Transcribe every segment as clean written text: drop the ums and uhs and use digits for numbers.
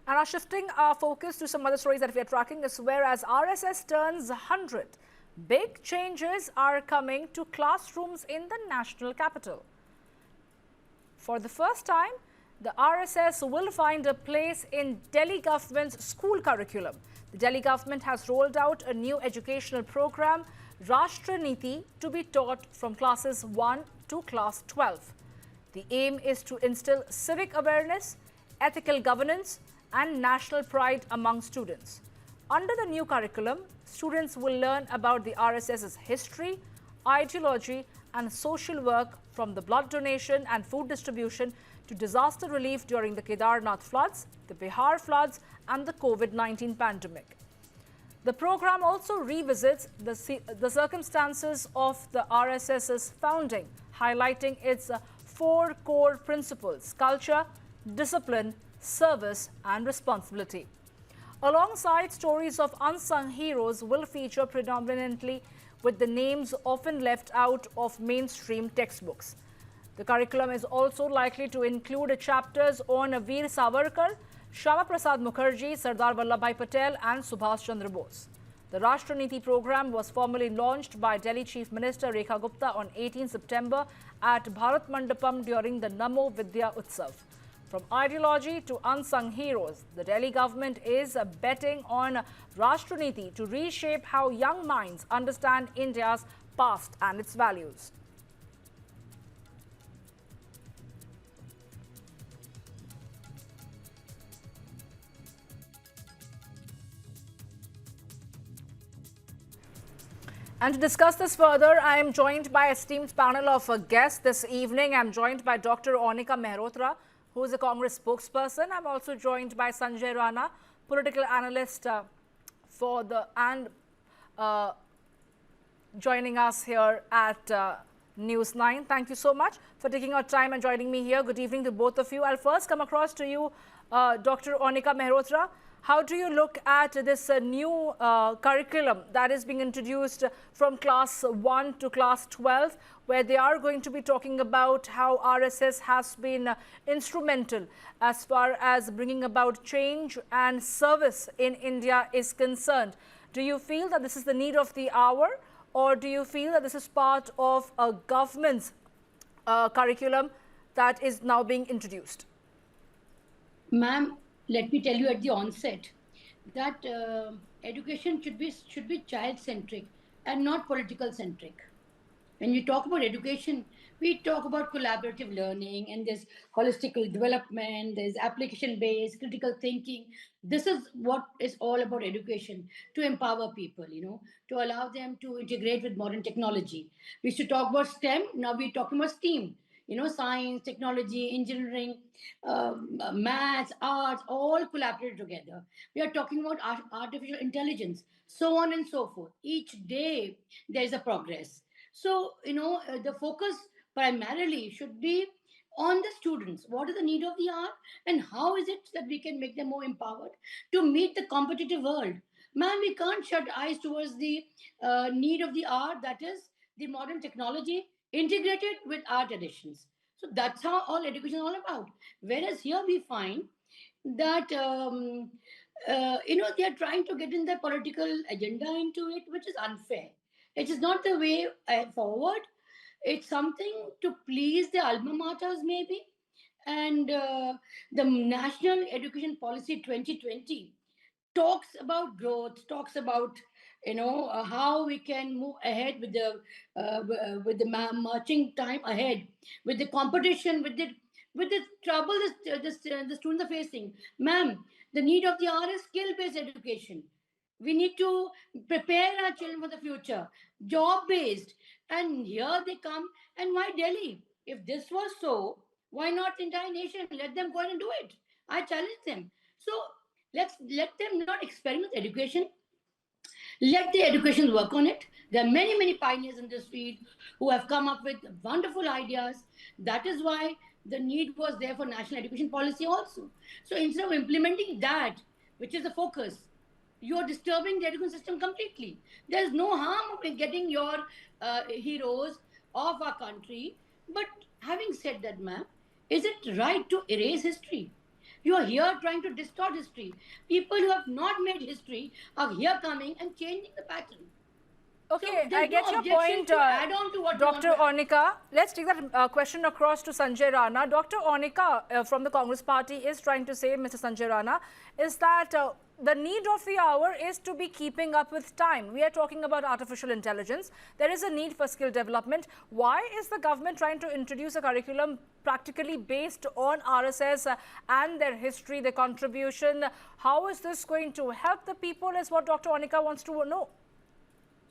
And now shifting our focus to some other stories that we are tracking is whereas RSS turns 100, big changes are coming to classrooms in the national capital. For the first time, the RSS will find a place in Delhi government's school curriculum. The Delhi government has rolled out a new educational program, Rashtra Niti, to be taught from classes 1 to class 12. The aim is to instill civic awareness, ethical governance, and national pride among students. Under the new curriculum, students will learn about the RSS's history, ideology, and social work from the blood donation and food distribution to disaster relief during the Kedarnath floods, the Bihar floods, and the COVID-19 pandemic. The program also revisits the circumstances of the RSS's founding, highlighting its four core principles: culture, discipline, service, and responsibility. Alongside stories of unsung heroes will feature predominantly with the names often left out of mainstream textbooks. The curriculum is also likely to include chapters on Veer Savarkar, Shyama Prasad Mukherjee, Sardar Vallabhbhai Patel, and Subhash Chandra Bose. The Rashtra Niti program was formally launched by Delhi Chief Minister Rekha Gupta on 18 September at Bharat Mandapam during the Namo Vidya Utsav. From ideology to unsung heroes, the Delhi government is betting on Rashtra Niti to reshape how young minds understand India's past and its values. And to discuss this further, I am joined by an esteemed panel of guests this evening. I'm joined by Dr. Onika Mehrotra, who is a Congress spokesperson. I'm also joined by Sanjay Rana, political analyst joining us here at News 9. Thank you so much for taking your time and joining me here. Good evening to both of you. I'll first come across to you, Dr. Onika Mehrotra. How do you look at this new curriculum that is being introduced from class 1 to class 12, where they are going to be talking about how RSS has been instrumental as far as bringing about change and service in India is concerned? Do you feel that this is the need of the hour, or do you feel that this is part of a government's curriculum that is now being introduced? Ma'am, let me tell you at the onset that education should be child-centric and not political-centric. When we talk about education, we talk about collaborative learning, and there's holistic development, there's application-based, critical thinking. This is what is all about education, to empower people, to allow them to integrate with modern technology. We should talk about STEM, now we're talking about STEAM. Science, technology, engineering, maths, arts, all collaborate together. We are talking about artificial intelligence, so on and so forth. Each day there is a progress. So, the focus primarily should be on the students. What is the need of the hour, and how is it that we can make them more empowered to meet the competitive world? Man, we can't shut eyes towards the need of the hour, that is the modern technology integrated with our traditions. So that's how all education is all about. Whereas here we find that they are trying to get in the political agenda into it, which is unfair. It is not the way forward. It's something to please the alma maters maybe. And the National Education Policy 2020 talks about growth, talks about how we can move ahead with the marching time ahead, with the competition, with the trouble the students are facing. Ma'am, the need of the hour is skill-based education. We need to prepare our children for the future, job-based. And here they come. And why Delhi? If this was so, why not the entire nation? Let them go and do it. I challenge them. So let them not experiment with education. Let the education work on it. There are many, many pioneers in this field who have come up with wonderful ideas. That is why the need was there for national education policy also. So instead of implementing that, which is the focus, you're disturbing the education system completely. There's no harm in getting your heroes of our country. But having said that, ma'am, is it right to erase history? You are here trying to distort history. People who have not made history are here coming and changing the pattern. So Okay, I there's no get your objection point, to add on to what you want Dr. to add. Onika. Let's take that question across to Sanjay Rana. Dr. Onika from the Congress party is trying to say, Mr. Sanjay Rana, is that the need of the hour is to be keeping up with time. We are talking about artificial intelligence. There is a need for skill development. Why is the government trying to introduce a curriculum practically based on RSS and their history, their contribution? How is this going to help the people is what Dr. Onika wants to know.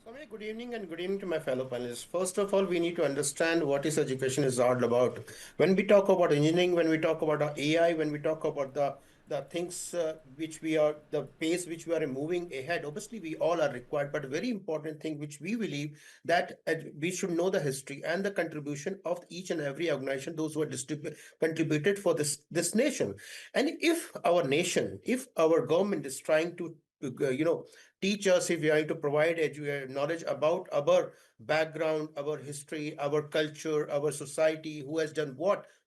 Soumya, good evening and good evening to my fellow panelists. First of all, we need to understand what is education is all about. When we talk about engineering, when we talk about AI, when we talk about the things which we are, the pace which we are moving ahead, obviously we all are required. But a very important thing which we believe that we should know the history and the contribution of each and every organization, those who are contributed for this nation. And if our nation, if our government is trying to teach us, if we are to provide knowledge about our background, our history, our culture, our society, who has done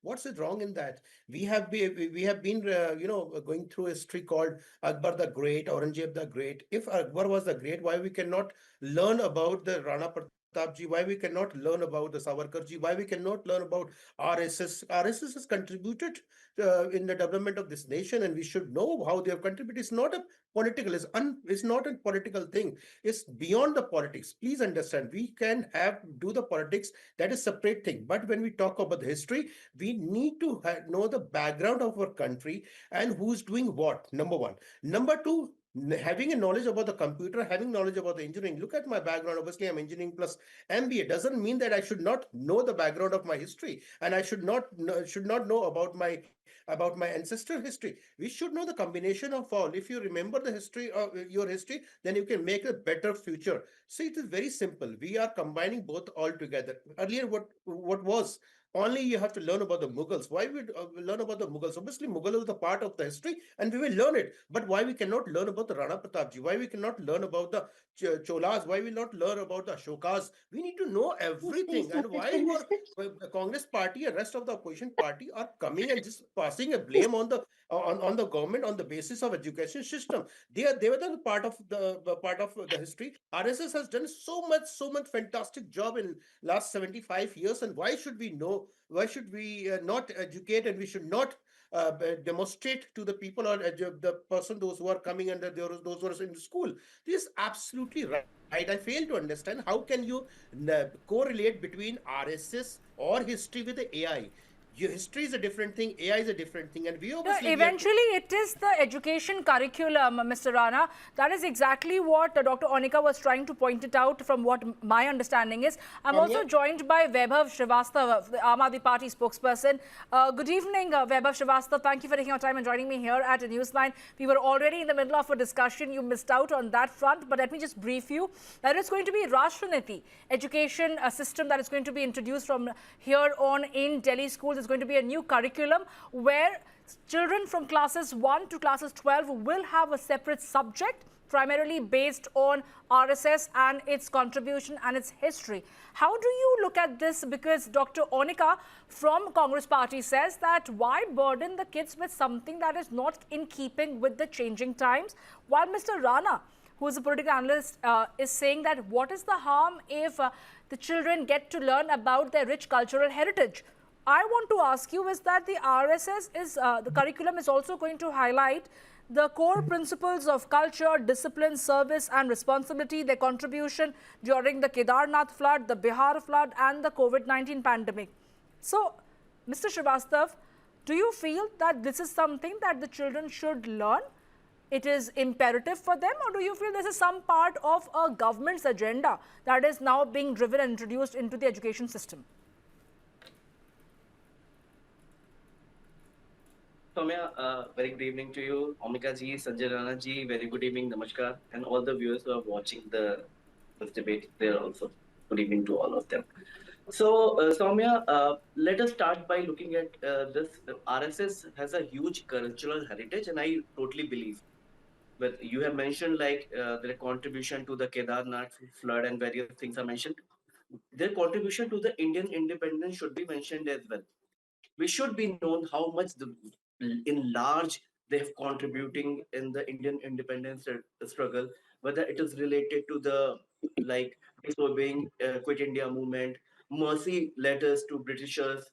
what's it wrong in that? We have been going through a history called Akbar the Great, Aurangzeb the Great. If Akbar was the great, why we cannot learn about the Rana Pratap ji? Why we cannot learn about the Savarkar ji? Why we cannot learn about RSS? RSS has contributed in the development of this nation, and we should know how they have contributed. It's not a political, it's not a political thing. It's beyond the politics. Please understand, we can do the politics, that is separate thing. But when we talk about the history, we need to know the background of our country and who's doing what, number one. Number two, having a knowledge about the computer, having knowledge about the engineering. Look at my background. Obviously, I'm engineering plus MBA. Doesn't mean that I should not know the background of my history, and I should not know about my ancestor history. We should know the combination of all. If you remember the history of your history, then you can make a better future. So it is very simple. We are combining both all together. Earlier, what was only you have to learn about the Mughals. Why we learn about the Mughals? Obviously, Mughal is the part of the history, and we will learn it. But why we cannot learn about the Rana Pratap ji? Why we cannot learn about the Cholas? Why we not learn about the Ashokas? We need to know everything. And why your Congress party and rest of the opposition party are coming and just passing a blame on the government on the basis of education system. They were the part of the history. RSS has done so much fantastic job in last 75 years. And why should we know? Why should we not educate, and we should not demonstrate to the people, or the person, those who are coming, and those who are in the school? This is absolutely right. I fail to understand how can you correlate between RSS or history with the AI. Your history is a different thing, AI is a different thing, and we No, obviously eventually, it is the education curriculum, Mr. Rana. That is exactly what Dr. Onika was trying to point it out from what my understanding is. I'm also joined by Vaibhav Srivastava, the Aam Aadmi Party spokesperson. Good evening, Vaibhav Srivastava. Thank you for taking your time and joining me here at Newsline. We were already in the middle of a discussion. You missed out on that front, but let me just brief you. There is going to be Rashtra education system that is going to be introduced from here on in Delhi schools. Is going to be a new curriculum where children from classes 1 to classes 12 will have a separate subject primarily based on RSS and its contribution and its history. How do you look at this? Because Dr. Onika from Congress party says that why burden the kids with something that is not in keeping with the changing times, while Mr. Rana, who is a political analyst, is saying that what is the harm if the children get to learn about their rich cultural heritage? I want to ask you is that the RSS is, the curriculum is also going to highlight the core principles of culture, discipline, service and responsibility, their contribution during the Kedarnath flood, the Bihar flood and the COVID-19 pandemic. So, Mr. Srivastav, do you feel that this is something that the children should learn? It is imperative for them, or do you feel this is some part of a government's agenda that is now being driven and introduced into the education system? Soumya, very good evening to you. Omika ji, Sanjay Rana ji, very good evening, namaskar. And all the viewers who are watching this debate there also. Good evening to all of them. So, Soumya, let us start by looking at this. RSS has a huge cultural heritage, and I totally believe. But you have mentioned like their contribution to the Kedarnath flood and various things are mentioned. Their contribution to the Indian independence should be mentioned as well. We should be known how much in large they have contributing in the Indian independence struggle, whether it is related to the like disobeying Quit India movement, mercy letters to Britishers,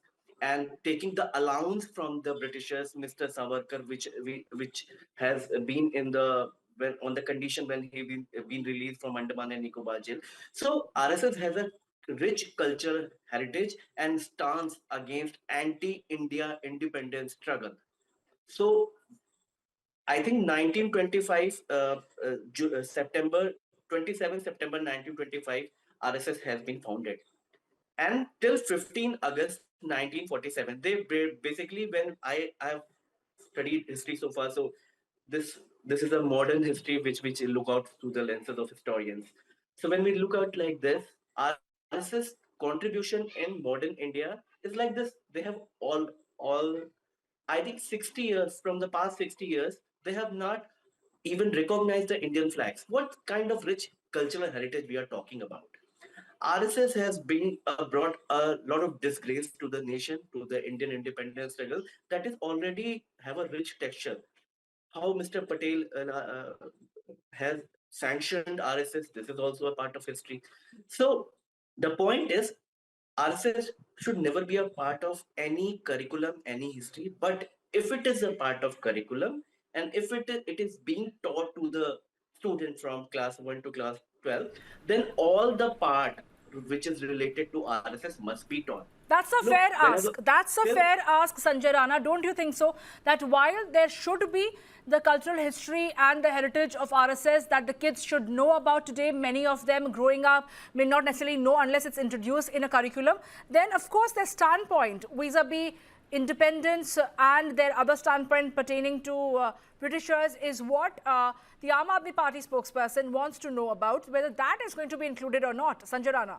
and taking the allowance from the Britishers, Mr. Savarkar, which has been in the when on the condition when he been released from Andaman and Nicobar jail. So RSS has a rich cultural heritage and stance against anti-India independence struggle. So I think 1925, September 27 September 1925, RSS has been founded, and till 15 August 1947, they basically when I have studied history so far, so this is a modern history which look out through the lenses of historians. So when we look out like this, RSS contribution in modern India is like this. They have all I think 60 years, from the past 60 years, they have not even recognized the Indian flags. What kind of rich cultural heritage we are talking about? RSS has been brought a lot of disgrace to the nation, to the Indian independence struggle that is already have a rich texture. How Mr. Patel has sanctioned RSS, this is also a part of history. So the point is, RSS should never be a part of any curriculum, any history. But if it is a part of curriculum, and if it is being taught to the student from class 1 to class 12, then all the part which is related to RSS must be taught. That's a Look, fair whenever ask. That's a till fair ask, Sanjay Rana. Don't you think so? That while there should be the cultural history and the heritage of RSS that the kids should know about today, many of them growing up may not necessarily know unless it's introduced in a curriculum, then of course their standpoint vis-a-vis independence and their other standpoint pertaining to Britishers is what the Aam Aadmi Party spokesperson wants to know about, whether that is going to be included or not. Sanjay Rana.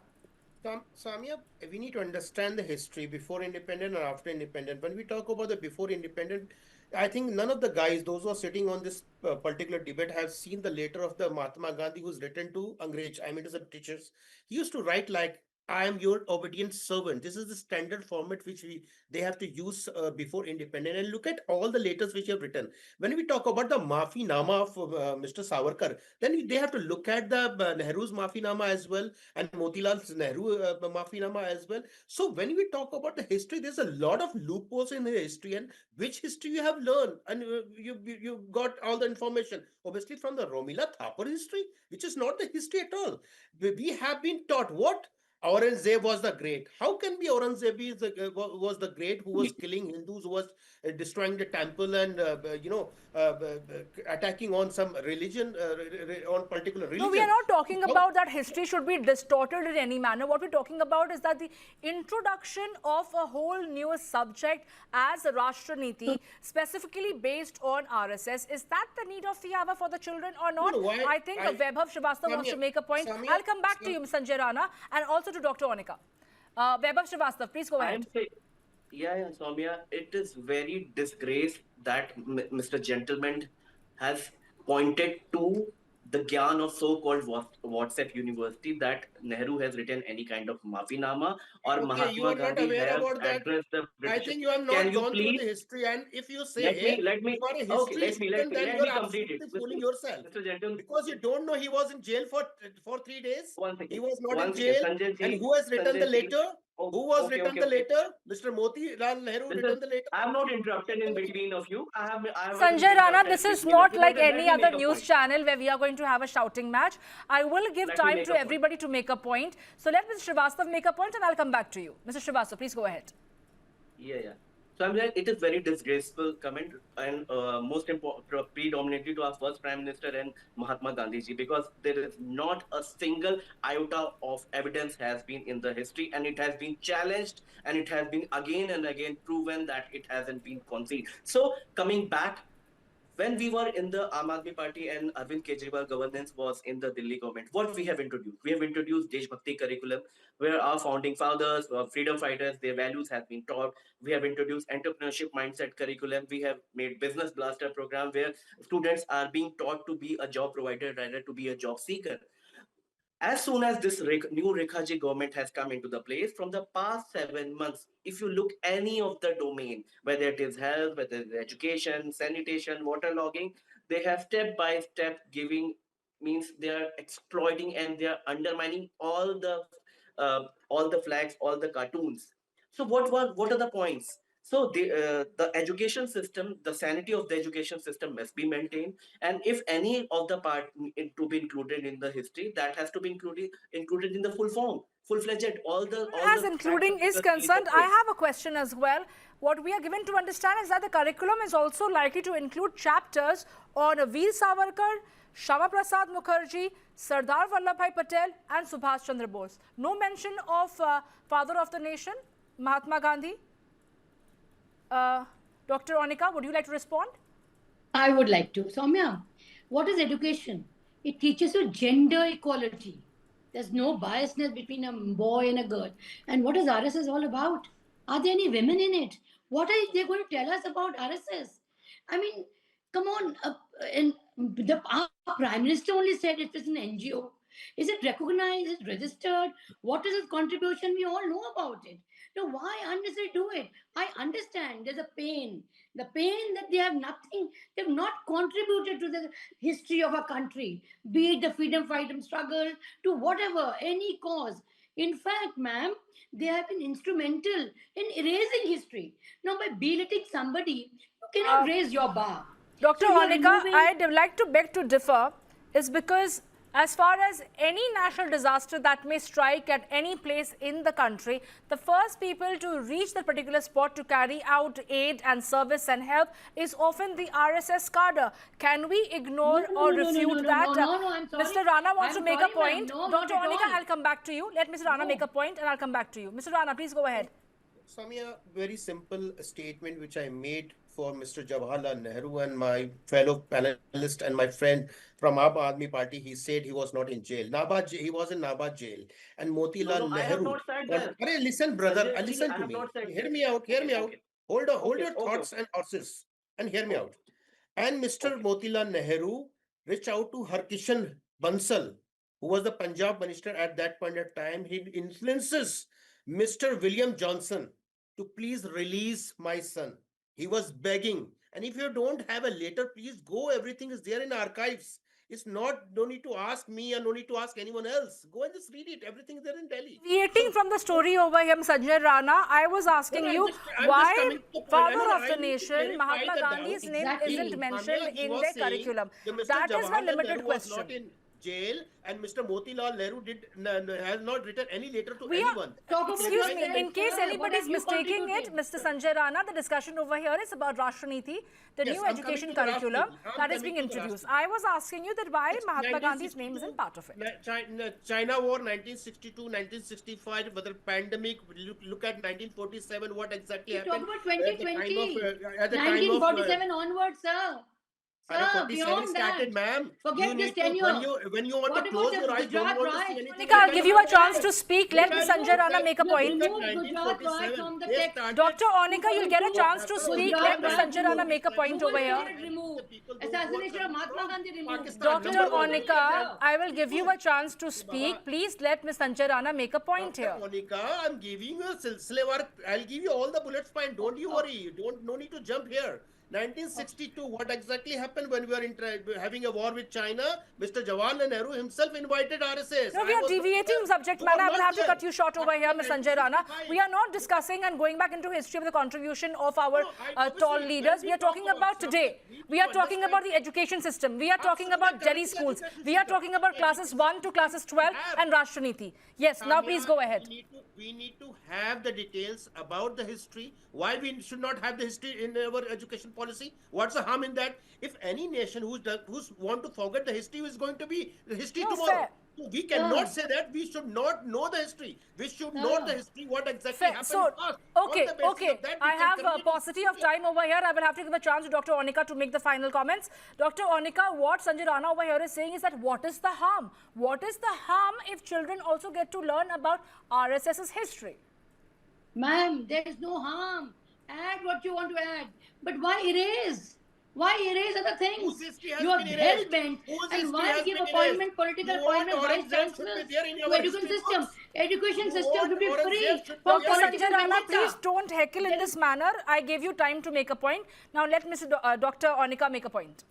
Samia, we need to understand the history before independent and after independent. When we talk about the before independent, I think none of the guys, those who are sitting on this particular debate, have seen the letter of the Mahatma Gandhi who's written to Angrez, I mean to the Britishers. He used to write like, I am your obedient servant. This is the standard format which they have to use before independent. And look at all the letters which you have written. When we talk about the Maafi Nama of Mr. Savarkar, then they have to look at the Nehru's Maafi Nama as well, and Motilal Nehru Maafinama as well. So when we talk about the history, there's a lot of loopholes in the history, and which history you have learned, and you got all the information obviously from the Romila Thapar history, which is not the history at all. We have been taught what Aurangzeb was the great. How can be Aurangzeb was the great who was killing Hindus, who was destroying the temple and attacking on some religion, on particular religion? No, we are not talking about that history should be distorted in any manner. What we're talking about is that the introduction of a whole new subject as a Rashtra specifically based on RSS, is that the need of the hour for the children or not? No, I think Vaibhav Srivastava wants to make a point. I'll come back to you, Sanjay Rana, and also to Dr. Onika. Vaibhav Srivastava, please go ahead. Yeah, Soumya, it is very disgrace that Mr. Gentleman has pointed to the Gyan of so-called WhatsApp University that Nehru has written any kind of Maafinama or Okay, you Mahatma are not Gandhi aware has about that. addressed the I British. think you have Can not you gone through please the history, and if you say, let hey, me you are a okay, history student, then you are let me complete it. absolutely fooling yourself. Mr. Gentleman, Because you don't know he was in jail for 3 days. one second. He was not One in second. jail. Sanjay And ji, who has written the Sanjay ji. letter? Oh, Who was okay, written okay, the okay. letter? Mr. Motilal Nehru written the letter. I am not interrupted in between of you. I have Sanjay Rana, this is not like Let any me other make a news point. channel where we are going to have a shouting match. I will give Let me time make to a point. everybody to make a point. So let Mr. Srivastava make a point and I'll come back to you. Mr. Srivastava, please go ahead. Yeah. So I'm like, it is very disgraceful comment, and most important, predominantly to our first Prime Minister and Mahatma Gandhi ji, because there is not a single iota of evidence has been in the history, and it has been challenged, and it has been again and again proven that it hasn't been conceded. So coming back, when we were in the Aam Aadmi Party and Arvind Kejriwal governance was in the Delhi government, what we have introduced? We have introduced Desh Bhakti curriculum, where our founding fathers, freedom fighters, their values have been taught. We have introduced entrepreneurship mindset curriculum. We have made business blaster program where students are being taught to be a job provider rather to be a job seeker. as soon as this new Rekhaji government has come into the place, from the past 7 months, if you look any of the domain, whether it is health, whether it is education, sanitation, water logging, they have step by step giving, means they are exploiting and they are undermining all the flags, all the cartoons. So what are the points? So the education system, the sanity of the education system must be maintained, and if any of the part to be included in the history, that has to be included in the full form, full fledged. All As the facts including and is figures concerned, in I place. have a question as well. What we are given to understand is that the curriculum is also likely to include chapters on Veer Savarkar, Shama Prasad Mukherjee, Sardar Vallabhbhai Patel and Subhash Chandra Bose. No mention of father of the nation, Mahatma Gandhi. Dr. Onika, would you like to respond? I would like to. Soumya, what is education? It teaches you gender equality. There's no biasness between a boy and a girl. And what is RSS all about? Are there any women in it? What are they going to tell us about RSS? I mean, come on. Our Prime Minister only said it is an NGO. Is it recognized? Is it registered? What is its contribution? We all know about it. Now, why unnecessarily do it? I understand there's a pain. The pain that they have nothing, they've not contributed to the history of our country, be it the freedom struggle, to whatever, any cause. In fact, ma'am, they have been instrumental in erasing history. Now, by belittling somebody, you cannot raise your bar. Dr. So you are Onika, removing- I'd like to beg to differ, is because as far as any national disaster that may strike at any place in the country, the first people to reach that particular spot to carry out aid and service and help is often the RSS cadre. Can we ignore or refute that? No, I'm sorry. Mr. Rana wants I'm to make sorry, a point. ma'am. No, Dr. not at Onika, all. I'll come back to you. Let Mr. Rana No. make a point and I'll come back to you. Mr. Rana, please go ahead. Samia, very simple statement which I made for Mr. Jawaharlal Nehru and my fellow panelist and my friend from Aam Aadmi Party. He said he was not in jail. He was in Nabad jail. And Motilal No, I have Nehru. not said that. Arey, listen, brother. Sanjay ji, Listen I to have me. not said Hear that. me out. Hear Okay, me out. okay. Hold your Okay, thoughts and horses and hear me out. And Mr. Okay. Motilal Nehru reached out to Harkishan Bansal, who was the Punjab minister at that point of time. He influences Mr. William Johnson to please release my son. He was begging. And if you don't have a letter, please go. Everything is there in archives. It's not, no need to ask me and no need to ask anyone else. Go and just read it. Everything is there in Delhi. Deviating from the story over here, Sanjay Rana, I was asking No, you I'm just why coming to the point. father I mean, of I the need to nation, clarify Mahatma the doubt. Gandhi's name Exactly. isn't mentioned Samia, he in was their saying curriculum. that Mr. That is my Jawaharlal limited Nehru was not question. in jail and Mr. Motilal Nehru has not written any letter to We are, anyone. excuse me, What in case have anybody is you mistaking it, contributed? Mr. Sanjay Rana, the discussion over here is about Rashtraneeti, the Yes, new I'm coming education to the curriculum Rashtraneeti. I'm that is coming being to the introduced. Rashtraneeti. I was asking you that why It's Mahatma Gandhi's name 1962, isn't part of it. China War 1962, 1965, whether pandemic, look at 1947, what exactly You talk happened about 2020. at the time of 1947 onwards, sir. Sir, 47 beyond started, that. ma'am. Forget You this need to, tenure. when you want What to about close the your eyes, don't Gujarat want to riots? see anything. Monica, I'll give you a chance to speak. Let Look Mr. at- Sanjay Rana make a look point. at Remove Gujarat riots from the 1947. They text. started- Dr. Onika, you'll get a chance to speak. Let Mr. Sanjay Rana make a point over here. Remove. Assassination of Mahatma Gandhi removed. Pakistan, Dr. number one. Onika, I will give you a chance to speak. Please let Ms. Sanjay Rana make a point here. Monica, I'm giving you a silsile work. I'll give you all the bullets point. Don't you worry. No need to jump here. 1962, what exactly happened when we were having a war with China? Mr. Jawaharlal Nehru himself invited RSS. No, we are deviating subject matter. I will have to cut you short over here, Ms. Sanjay Rana. We are not discussing and going back into history of the contribution of our tall leaders. We are talking about today. We are talking about the education system. We are talking about Delhi schools. We are talking about classes 1 to classes 12 and Rashtraneeti. Yes, now please go ahead. We need to have the details about the history. Why we should not have the history in our education policy? What's the harm in that? If any nation who's want to forget the history is going to be the history No, tomorrow. fair. So we cannot say that we should not know the history. We should know the history, what exactly Fair. happened. So, past. On okay, the basis okay. of that, we I can have a continue. paucity of time over here. I will have to give a chance to Dr. Onika to make the final comments. Dr. Onika, what Sanjay Rana over here is saying is that what is the harm? What is the harm if children also get to learn about RSS's history? Ma'am, there is no harm. Add what you want to add. But why erase? Why erase other things? Whose history has You are been erased? hell-bent. Whose And history why has give been appointment, erased? political You want appointment, vice Aurangzeb should be chancellors there in to our education history system? books. Education You system want should be Aurangzeb free should be from Okay, there in Sanjay political Rana, vendetta. please don't heckle in There this is- manner. I gave you time to make a point. Now let Dr. Onika make a point.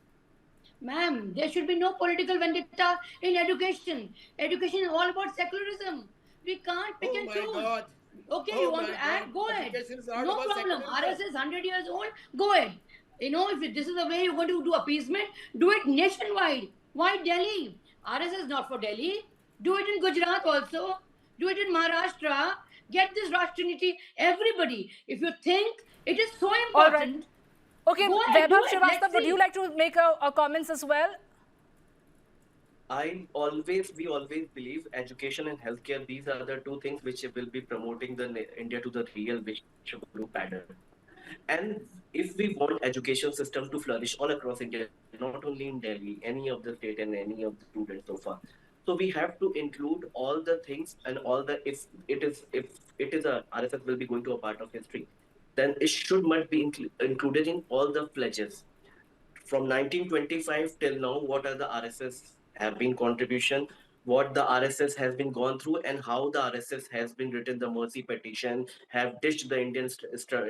Ma'am, there should be no political vendetta in education. Education is all about secularism. We can't pick Oh and my choose. God. Okay, Oh you want my to add? God. Go ahead. Education is all No about problem. secularism. RS is 100 years old. Go ahead. You know, if this is the way you're going to do appeasement, do it nationwide. Why Delhi? RS is not for Delhi. Do it in Gujarat also. Do it in Maharashtra. Get this Rashtruniti. Everybody. If you think it is so All right. important, Okay, go ahead, do Vaibhav it. Srivastava, Let's would you see. like to make a comments as well? We always believe education and healthcare. These are the two things which will be promoting India to the real Vishwaguru pattern. And if we want education system to flourish all across India, not only in Delhi, any of the state and any of the students so far. So we have to include all the things and all the if it is a RSS will be going to a part of history, then it should must be included in all the pledges from 1925 till now. What are the RSS have been contribution, what the RSS has been gone through, and how the RSS has been written the mercy petition, have ditched the Indian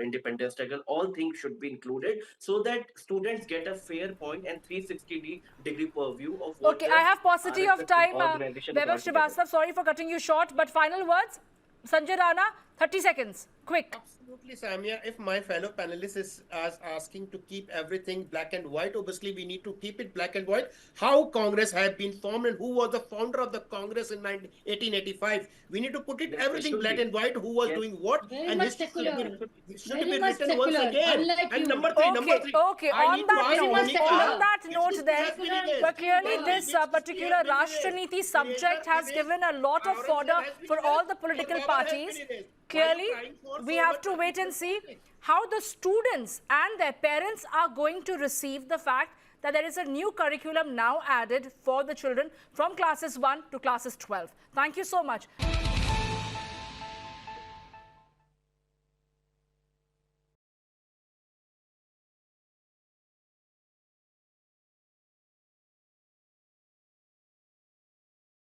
independence struggle. All things should be included so that students get a fair point and 360 degree purview of what Okay, the I have paucity of RSS time. organization Vaibhav brought together. Srivastava, sorry for cutting you short, but final words. Sanjay Rana, 30 seconds. Quick. Absolutely, Samia. If my fellow panelist is asking to keep everything black and white, obviously we need to keep it black and white. How Congress have been formed and who was the founder of the Congress in 1885. We need to put it Yes, it everything should black be. and white. Who was Yes. doing what? Very And much history secular. should Very be much written once secular, again. unlike And you. number three, Okay. I On need to that ask note, Monica, on that which note, history then, has been erased? but clearly Which this history particular has been Rashtra-Niti erased? subject has given a lot of Aurangzeb fodder has been for all erased, the political or Babur has parties. been erased. Clearly, Why are you crying for we so have much to wait and see participation? how the students and their parents are going to receive the fact that there is a new curriculum now added for the children from classes 1 to classes 12. Thank you so much.